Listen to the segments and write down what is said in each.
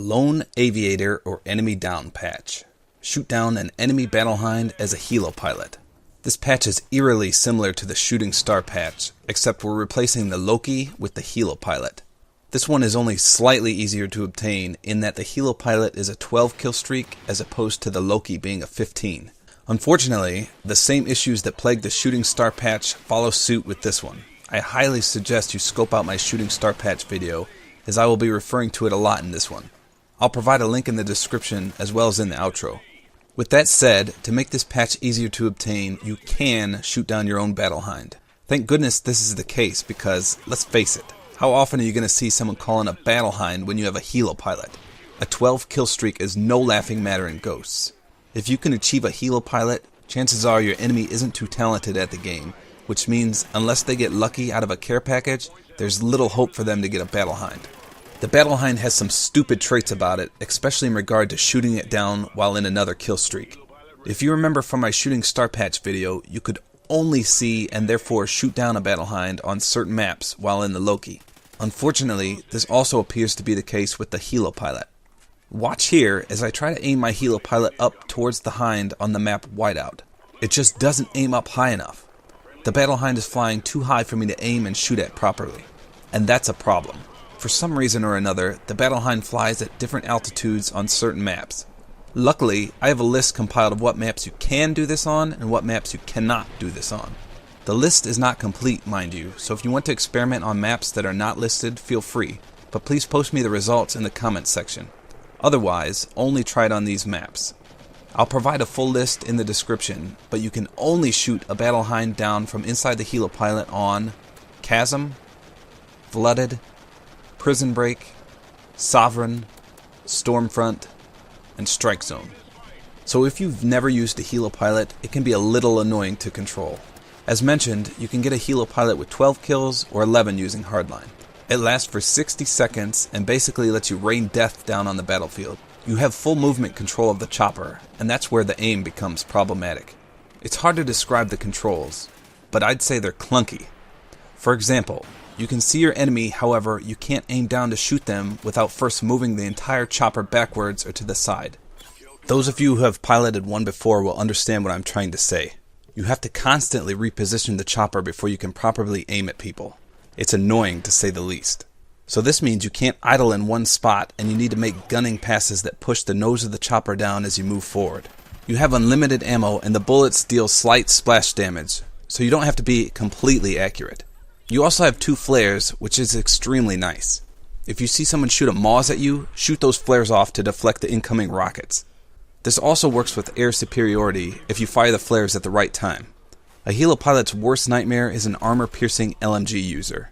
Lone Aviator or Enemy Down patch. Shoot down an enemy Battle Hind as a Helo Pilot. This patch is eerily similar to the Shooting Star patch, except we're replacing the Loki with the Helo Pilot. This one is only slightly easier to obtain in that the Helo Pilot is a 12 kill streak as opposed to the Loki being a 15. Unfortunately, the same issues that plagued the Shooting Star patch follow suit with this one. I highly suggest you scope out my Shooting Star patch video, as I will be referring to it a lot in this one. I'll provide a link in the description as well as in the outro. With that said, to make this patch easier to obtain, you can shoot down your own Battle Hind. Thank goodness this is the case because, let's face it, how often are you going to see someone calling a Battle Hind when you have a Helo Pilot? A 12 kill streak is no laughing matter in Ghosts. If you can achieve a Helo Pilot, chances are your enemy isn't too talented at the game, which means unless they get lucky out of a care package, there's little hope for them to get a Battle Hind. The Battle Hind has some stupid traits about it, especially in regard to shooting it down while in another kill streak. If you remember from my Shooting Star patch video, you could only see and therefore shoot down a Battle Hind on certain maps while in the Loki. Unfortunately, this also appears to be the case with the Helo Pilot. Watch here as I try to aim my Helo Pilot up towards the Hind on the map Whiteout. It just doesn't aim up high enough. The Battle Hind is flying too high for me to aim and shoot at properly. And that's a problem. For some reason or another, the Battle Hind flies at different altitudes on certain maps. Luckily, I have a list compiled of what maps you can do this on and what maps you cannot do this on. The list is not complete, mind you, so if you want to experiment on maps that are not listed, feel free, but please post me the results in the comments section. Otherwise, only try it on these maps. I'll provide a full list in the description, but you can only shoot a Battle Hind down from inside the Helo Pilot on Chasm, Flooded, Prison Break, Sovereign, Stormfront, and Strikezone. So if you've never used a Helo Pilot, it can be a little annoying to control. As mentioned, you can get a Helo Pilot with 12 kills or 11 using Hardline. It lasts for 60 seconds and basically lets you rain death down on the battlefield. You have full movement control of the chopper, and that's where the aim becomes problematic. It's hard to describe the controls, but I'd say they're clunky. For example, you can see your enemy, however, you can't aim down to shoot them without first moving the entire chopper backwards or to the side. Those of you who have piloted one before will understand what I'm trying to say. You have to constantly reposition the chopper before you can properly aim at people. It's annoying to say the least. So this means you can't idle in one spot and you need to make gunning passes that push the nose of the chopper down as you move forward. You have unlimited ammo and the bullets deal slight splash damage, so you don't have to be completely accurate. You also have 2 flares, which is extremely nice. If you see someone shoot a Maws at you, shoot those flares off to deflect the incoming rockets. This also works with air superiority if you fire the flares at the right time. A Helo Pilot's worst nightmare is an armor-piercing LMG user.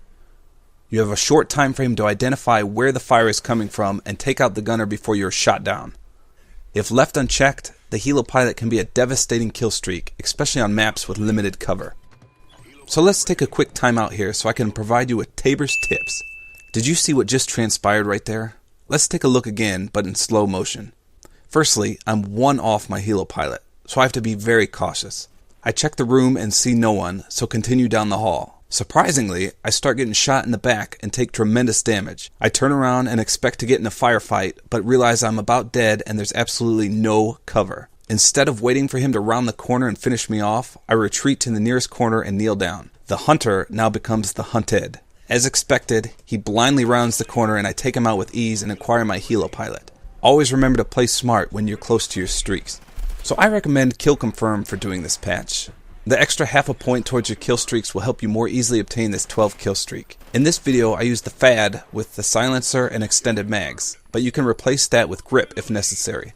You have a short time frame to identify where the fire is coming from and take out the gunner before you're shot down. If left unchecked, the Helo Pilot can be a devastating kill streak, especially on maps with limited cover. So let's take a quick time out here so I can provide you with Tabor's tips. Did you see what just transpired right there? Let's take a look again, but in slow motion. Firstly, I'm 1 off my Helo Pilot, so I have to be very cautious. I check the room and see no one, so continue down the hall. Surprisingly, I start getting shot in the back and take tremendous damage. I turn around and expect to get in a firefight, but realize I'm about dead and there's absolutely no cover. Instead of waiting for him to round the corner and finish me off, I retreat to the nearest corner and kneel down. The hunter now becomes the hunted. As expected, he blindly rounds the corner and I take him out with ease and acquire my Helo Pilot. Always remember to play smart when you're close to your streaks. So I recommend Kill Confirm for doing this patch. The extra half a point towards your kill streaks will help you more easily obtain this 12 kill streak. In this video I use the FAD with the silencer and extended mags, but you can replace that with grip if necessary.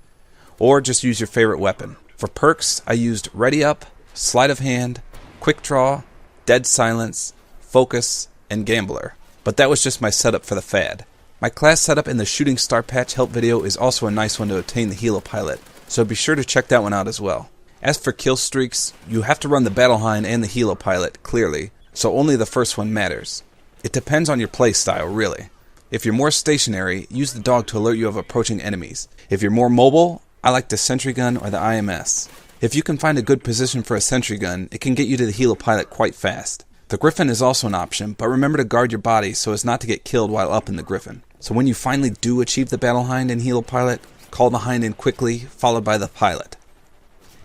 Or just use your favorite weapon. For perks, I used Ready Up, Sleight of Hand, Quick Draw, Dead Silence, Focus, and Gambler. But that was just my setup for the FAD. My class setup in the Shooting Star patch help video is also a nice one to obtain the Helo Pilot, so be sure to check that one out as well. As for kill streaks, you have to run the Battle Hind and the Helo Pilot, clearly, so only the first one matters. It depends on your play style, really. If you're more stationary, use the dog to alert you of approaching enemies. If you're more mobile, I like the sentry gun or the IMS. If you can find a good position for a sentry gun, it can get you to the Helo Pilot quite fast. The Griffin is also an option, but remember to guard your body so as not to get killed while up in the Griffin. So when you finally do achieve the Battle Hind and Helo Pilot, call the Hind in quickly, followed by the Pilot.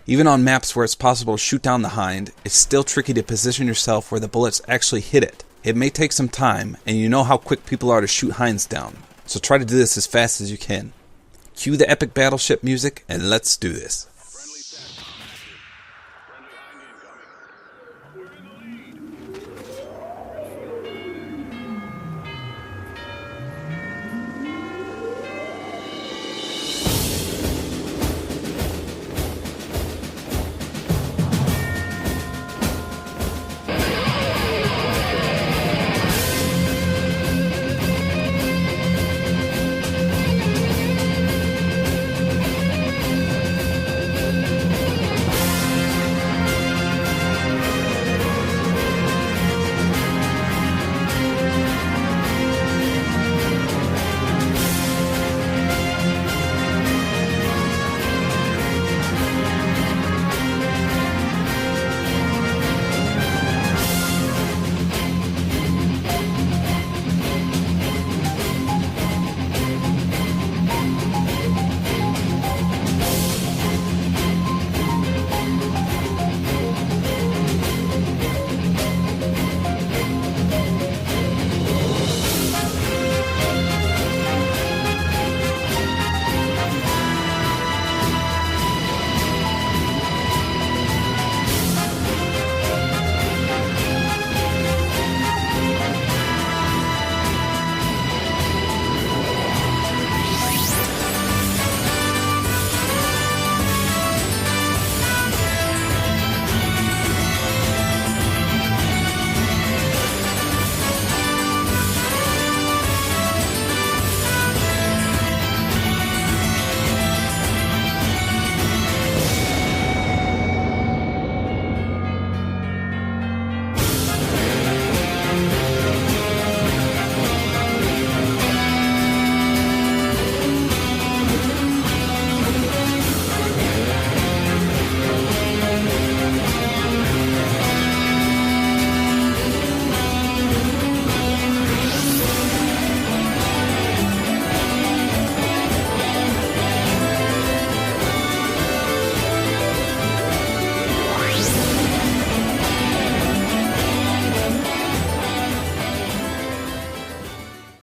Even on maps where it's possible to shoot down the Hind, it's still tricky to position yourself where the bullets actually hit it. It may take some time, and you know how quick people are to shoot Hinds down, so try to do this as fast as you can. Cue the epic battleship music, and let's do this.